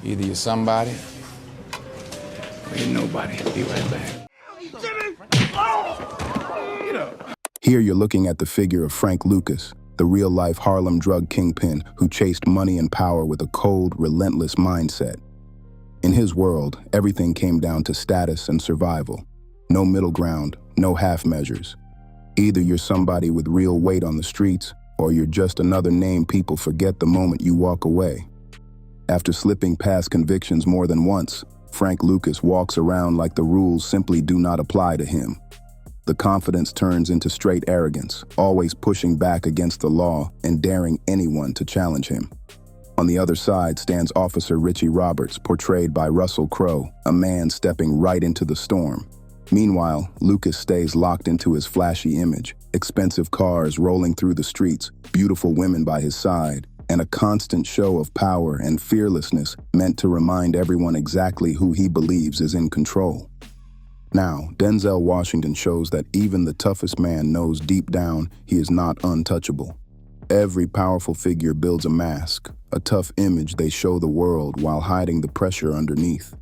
Either you're somebody or you're nobody. Be right back. Here you're looking at the figure of Frank Lucas, the real-life Harlem drug kingpin who chased money and power with a cold, relentless mindset. In his world, everything came down to status and survival. No middle ground, no half measures. Either you're somebody with real weight on the streets, or you're just another name people forget the moment you walk away. After slipping past convictions more than once, Frank Lucas walks around like the rules simply do not apply to him. The confidence turns into straight arrogance, always pushing back against the law and daring anyone to challenge him. On the other side stands Officer Richie Roberts, portrayed by Russell Crowe, a man stepping right into the storm. Meanwhile, Lucas stays locked into his flashy image, expensive cars rolling through the streets, beautiful women by his side, and a constant show of power and fearlessness meant to remind everyone exactly who he believes is in control. Now, Denzel Washington shows that even the toughest man knows deep down he is not untouchable. Every powerful figure builds a mask, a tough image they show the world while hiding the pressure underneath.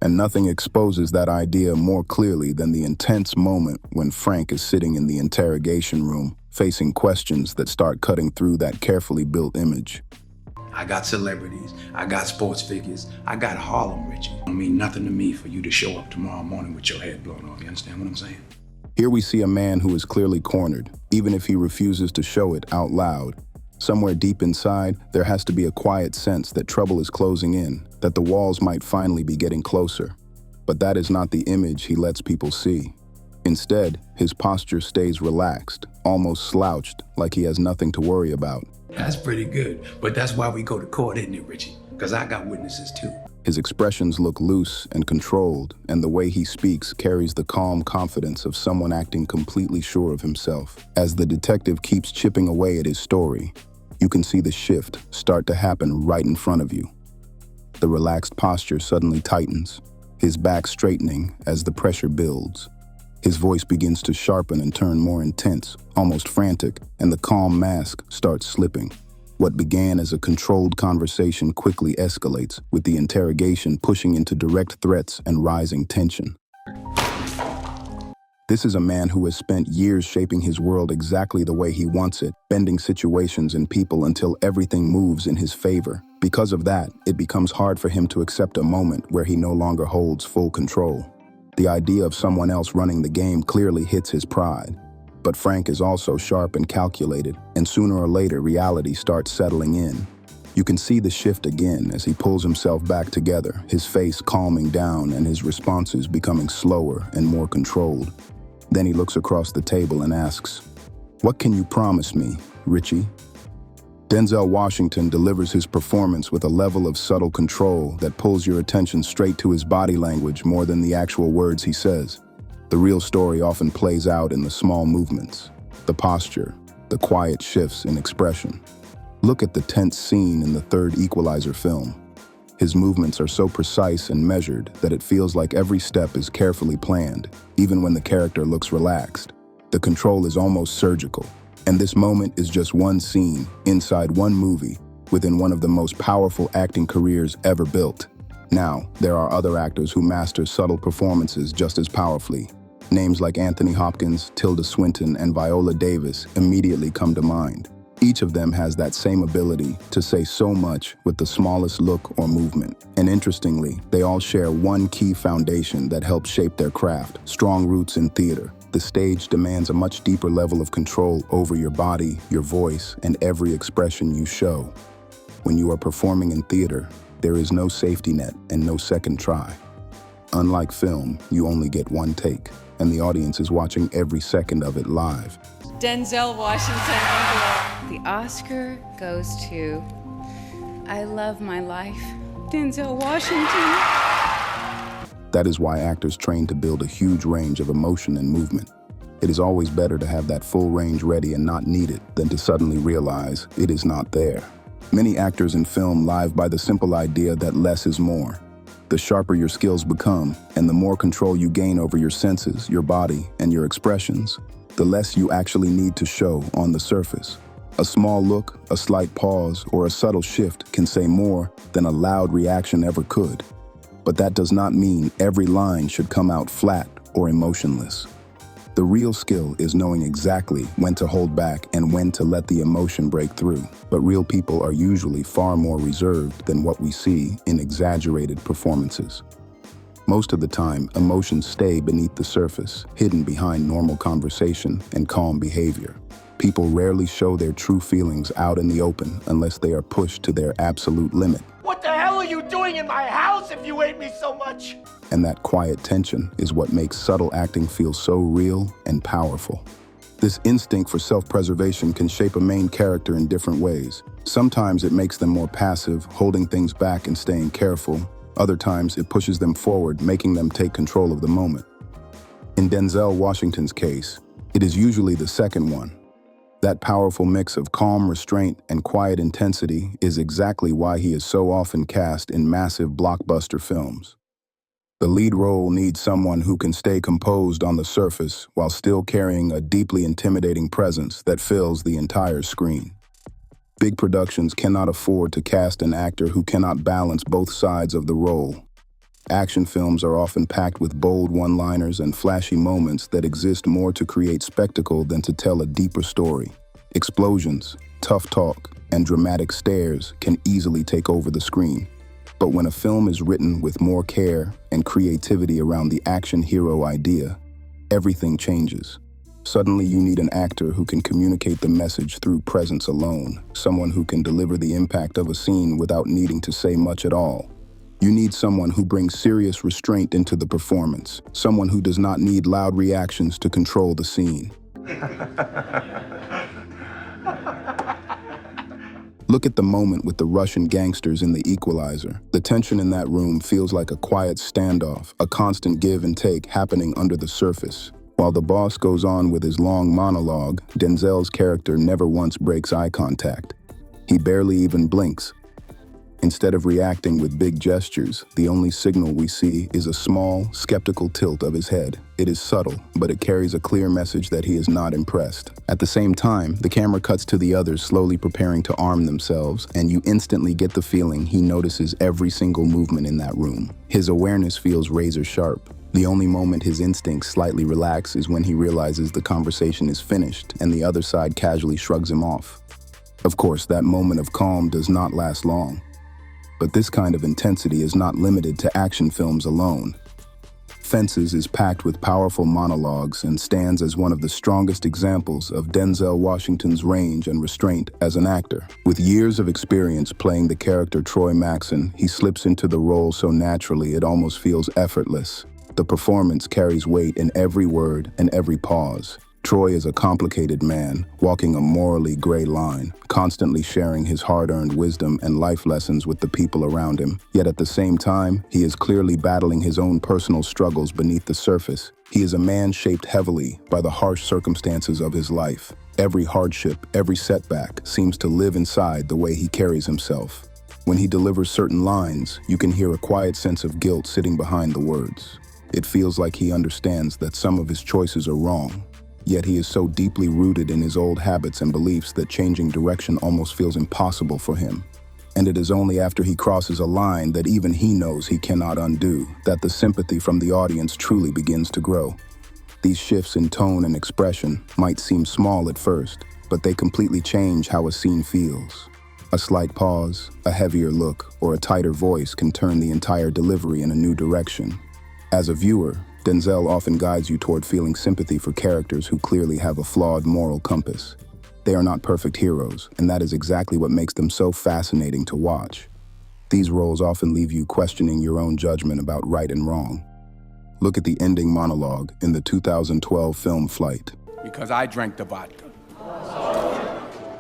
And nothing exposes that idea more clearly than the intense moment when Frank is sitting in the interrogation room, facing questions that start cutting through that carefully built image. I got celebrities, I got sports figures, I got Harlem Richie. It don't mean nothing to me for you to show up tomorrow morning with your head blown off. You understand what I'm saying? Here we see a man who is clearly cornered, even if he refuses to show it out loud. Somewhere deep inside, there has to be a quiet sense that trouble is closing in, that the walls might finally be getting closer. But that is not the image he lets people see. Instead, his posture stays relaxed, almost slouched, like he has nothing to worry about. That's pretty good, but that's why we go to court, isn't it, Richie? Because I got witnesses too. His expressions look loose and controlled, and the way he speaks carries the calm confidence of someone acting completely sure of himself. As the detective keeps chipping away at his story, you can see the shift start to happen right in front of you. The relaxed posture suddenly tightens, his back straightening as the pressure builds. His voice begins to sharpen and turn more intense, almost frantic, and the calm mask starts slipping. What began as a controlled conversation quickly escalates, with the interrogation pushing into direct threats and rising tension. This is a man who has spent years shaping his world exactly the way he wants it, bending situations and people until everything moves in his favor. Because of that, it becomes hard for him to accept a moment where he no longer holds full control. The idea of someone else running the game clearly hits his pride. But Frank is also sharp and calculated, and sooner or later reality starts settling in. You can see the shift again as he pulls himself back together, his face calming down and his responses becoming slower and more controlled. Then he looks across the table and asks, "What can you promise me, Richie?" Denzel Washington delivers his performance with a level of subtle control that pulls your attention straight to his body language more than the actual words he says. The real story often plays out in the small movements, the posture, the quiet shifts in expression. Look at the tense scene in the third Equalizer film. His movements are so precise and measured that it feels like every step is carefully planned, even when the character looks relaxed. The control is almost surgical. And this moment is just one scene inside one movie within one of the most powerful acting careers ever built. Now, there are other actors who master subtle performances just as powerfully. Names like Anthony Hopkins, Tilda Swinton, and Viola Davis immediately come to mind. Each of them has that same ability to say so much with the smallest look or movement. And interestingly, they all share one key foundation that helps shape their craft: strong roots in theater. The stage demands a much deeper level of control over your body, your voice, and every expression you show. When you are performing in theater, there is no safety net and no second try. Unlike film, you only get one take, and the audience is watching every second of it live. Denzel Washington. The Oscar goes to I Love My Life, Denzel Washington. That is why actors train to build a huge range of emotion and movement. It is always better to have that full range ready and not need it than to suddenly realize it is not there. Many actors in film live by the simple idea that less is more. The sharper your skills become, and the more control you gain over your senses, your body, and your expressions, the less you actually need to show on the surface. A small look, a slight pause, or a subtle shift can say more than a loud reaction ever could. But that does not mean every line should come out flat or emotionless. The real skill is knowing exactly when to hold back and when to let the emotion break through. But real people are usually far more reserved than what we see in exaggerated performances. Most of the time, emotions stay beneath the surface, hidden behind normal conversation and calm behavior. People rarely show their true feelings out in the open unless they are pushed to their absolute limit. What the hell are you doing in my house if you hate me so much? And that quiet tension is what makes subtle acting feel so real and powerful. This instinct for self-preservation can shape a main character in different ways. Sometimes it makes them more passive, holding things back and staying careful. Other times it pushes them forward, making them take control of the moment. In Denzel Washington's case, it is usually the second one. That powerful mix of calm restraint and quiet intensity is exactly why he is so often cast in massive blockbuster films. The lead role needs someone who can stay composed on the surface while still carrying a deeply intimidating presence that fills the entire screen. Big productions cannot afford to cast an actor who cannot balance both sides of the role. Action films are often packed with bold one-liners and flashy moments that exist more to create spectacle than to tell a deeper story. Explosions, tough talk, and dramatic stares can easily take over the screen. But when a film is written with more care and creativity around the action hero idea, everything changes. Suddenly you need an actor who can communicate the message through presence alone, someone who can deliver the impact of a scene without needing to say much at all. You need someone who brings serious restraint into the performance, someone who does not need loud reactions to control the scene. Look at the moment with the Russian gangsters in the Equalizer. The tension in that room feels like a quiet standoff, a constant give and take happening under the surface. While the boss goes on with his long monologue, Denzel's character never once breaks eye contact. He barely even blinks. Instead of reacting with big gestures, the only signal we see is a small, skeptical tilt of his head. It is subtle, but it carries a clear message that he is not impressed. At the same time, the camera cuts to the others slowly preparing to arm themselves, and you instantly get the feeling he notices every single movement in that room. His awareness feels razor sharp. The only moment his instincts slightly relax is when he realizes the conversation is finished and the other side casually shrugs him off. Of course, that moment of calm does not last long. But this kind of intensity is not limited to action films alone. Fences is packed with powerful monologues and stands as one of the strongest examples of Denzel Washington's range and restraint as an actor. With years of experience playing the character Troy Maxon, he slips into the role so naturally it almost feels effortless. The performance carries weight in every word and every pause. Troy is a complicated man, walking a morally gray line, constantly sharing his hard-earned wisdom and life lessons with the people around him. Yet at the same time, he is clearly battling his own personal struggles beneath the surface. He is a man shaped heavily by the harsh circumstances of his life. Every hardship, every setback seems to live inside the way he carries himself. When he delivers certain lines, you can hear a quiet sense of guilt sitting behind the words. It feels like he understands that some of his choices are wrong. Yet he is so deeply rooted in his old habits and beliefs that changing direction almost feels impossible for him. And it is only after he crosses a line that even he knows he cannot undo that the sympathy from the audience truly begins to grow. These shifts in tone and expression might seem small at first, but they completely change how a scene feels. A slight pause, a heavier look, or a tighter voice can turn the entire delivery in a new direction. As a viewer, Denzel often guides you toward feeling sympathy for characters who clearly have a flawed moral compass. They are not perfect heroes, and that is exactly what makes them so fascinating to watch. These roles often leave you questioning your own judgment about right and wrong. Look at the ending monologue in the 2012 film Flight. Because I drank the vodka.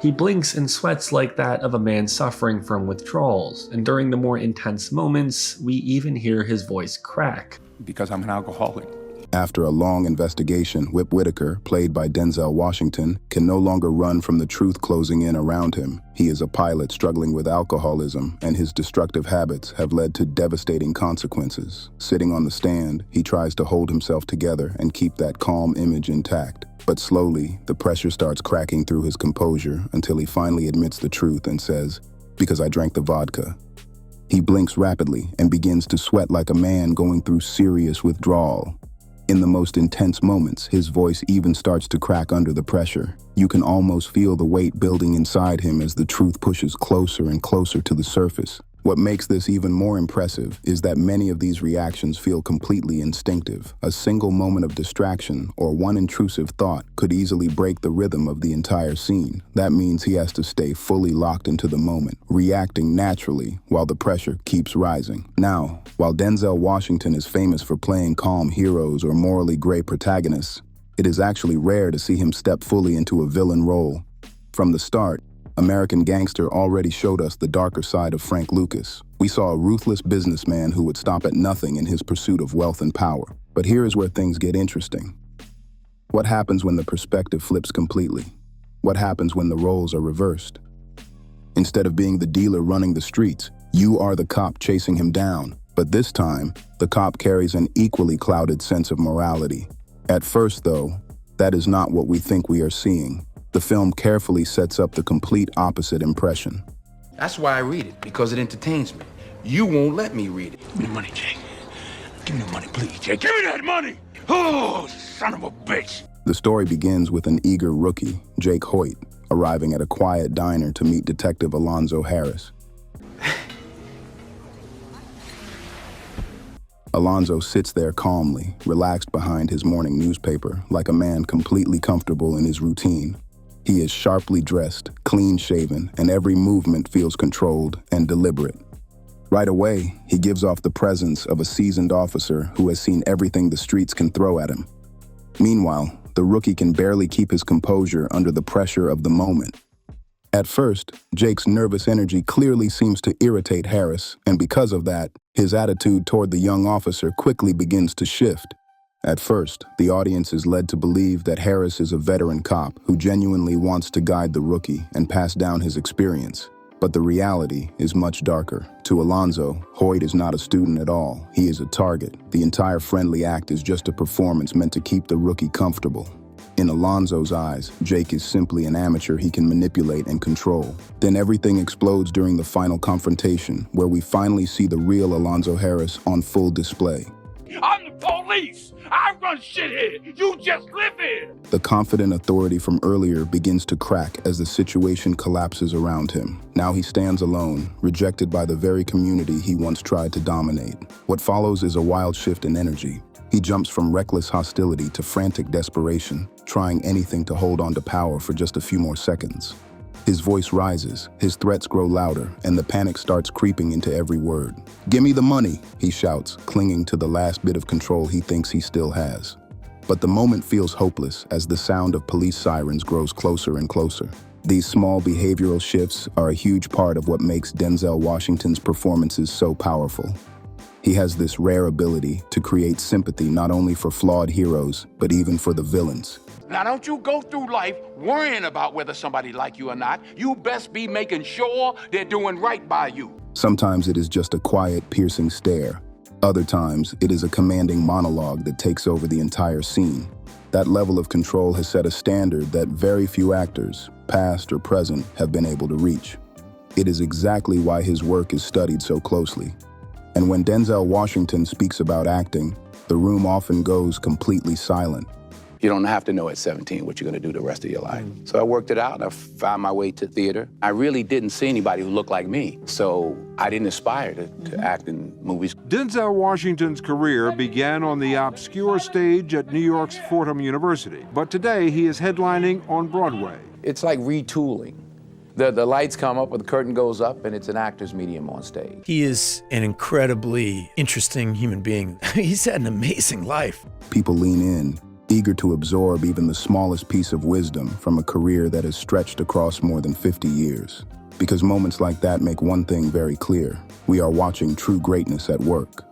He blinks and sweats like that of a man suffering from withdrawals, and during the more intense moments, we even hear his voice crack. Because I'm an alcoholic. After a long investigation, Whip Whitaker, played by Denzel Washington, can no longer run from the truth closing in around him. He is a pilot struggling with alcoholism, and his destructive habits have led to devastating consequences. Sitting on the stand, he tries to hold himself together and keep that calm image intact. But slowly, the pressure starts cracking through his composure until he finally admits the truth and says, "Because I drank the vodka." He blinks rapidly and begins to sweat like a man going through serious withdrawal. In the most intense moments, his voice even starts to crack under the pressure. You can almost feel the weight building inside him as the truth pushes closer and closer to the surface. What makes this even more impressive is that many of these reactions feel completely instinctive. A single moment of distraction or one intrusive thought could easily break the rhythm of the entire scene. That means he has to stay fully locked into the moment, reacting naturally while the pressure keeps rising. Now, while Denzel Washington is famous for playing calm heroes or morally gray protagonists, it is actually rare to see him step fully into a villain role. From the start, American Gangster already showed us the darker side of Frank Lucas. We saw a ruthless businessman who would stop at nothing in his pursuit of wealth and power. But here is where things get interesting. What happens when the perspective flips completely? What happens when the roles are reversed? Instead of being the dealer running the streets, you are the cop chasing him down. But this time, the cop carries an equally clouded sense of morality. At first, though, that is not what we think we are seeing. The film carefully sets up the complete opposite impression. That's why I read it, because it entertains me. You won't let me read it. Give me the money, Jake. Give me the money, please, Jake. Give me that money! Oh, son of a bitch! The story begins with an eager rookie, Jake Hoyt, arriving at a quiet diner to meet Detective Alonzo Harris. Alonzo sits there calmly, relaxed behind his morning newspaper, like a man completely comfortable in his routine. He is sharply dressed, clean-shaven, and every movement feels controlled and deliberate. Right away, he gives off the presence of a seasoned officer who has seen everything the streets can throw at him. Meanwhile, the rookie can barely keep his composure under the pressure of the moment. At first, Jake's nervous energy clearly seems to irritate Harris, and because of that, his attitude toward the young officer quickly begins to shift. At first, the audience is led to believe that Harris is a veteran cop who genuinely wants to guide the rookie and pass down his experience. But the reality is much darker. To Alonzo, Hoyt is not a student at all. He is a target. The entire friendly act is just a performance meant to keep the rookie comfortable. In Alonzo's eyes, Jake is simply an amateur he can manipulate and control. Then everything explodes during the final confrontation, where we finally see the real Alonzo Harris on full display. I'm the police! I run shit here! You just live here! The confident authority from earlier begins to crack as the situation collapses around him. Now he stands alone, rejected by the very community he once tried to dominate. What follows is a wild shift in energy. He jumps from reckless hostility to frantic desperation, trying anything to hold on to power for just a few more seconds. His voice rises, his threats grow louder, and the panic starts creeping into every word. "Give me the money," he shouts, clinging to the last bit of control he thinks he still has. But the moment feels hopeless as the sound of police sirens grows closer and closer. These small behavioral shifts are a huge part of what makes Denzel Washington's performances so powerful. He has this rare ability to create sympathy not only for flawed heroes, but even for the villains. Now, don't you go through life worrying about whether somebody like you or not. You best be making sure they're doing right by you. Sometimes it is just a quiet, piercing stare. Other times, it is a commanding monologue that takes over the entire scene. That level of control has set a standard that very few actors, past or present, have been able to reach. It is exactly why his work is studied so closely. And when Denzel Washington speaks about acting, the room often goes completely silent. You don't have to know at 17 what you're going to do the rest of your life. So I worked it out. I found my way to theater. I really didn't see anybody who looked like me. So I didn't aspire to act in movies. Denzel Washington's career began on the obscure stage at New York's Fordham University. But today he is headlining on Broadway. It's like retooling. The lights come up, or the curtain goes up, and it's an actor's medium on stage. He is an incredibly interesting human being. He's had an amazing life. People lean in, eager to absorb even the smallest piece of wisdom from a career that has stretched across more than 50 years. Because moments like that make one thing very clear: we are watching true greatness at work.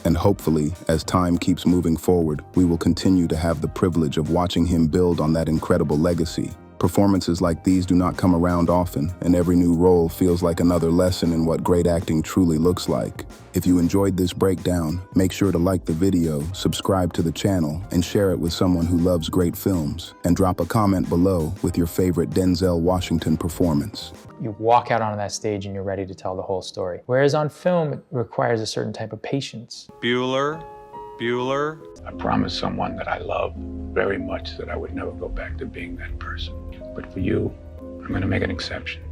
And hopefully, as time keeps moving forward, we will continue to have the privilege of watching him build on that incredible legacy. Performances like these do not come around often, and every new role feels like another lesson in what great acting truly looks like. If you enjoyed this breakdown, make sure to like the video, subscribe to the channel, and share it with someone who loves great films. And drop a comment below with your favorite Denzel Washington performance. You walk out onto that stage and you're ready to tell the whole story. Whereas on film, it requires a certain type of patience. Bueller. I promised someone that I love very much that I would never go back to being that person. But for you, I'm going to make an exception.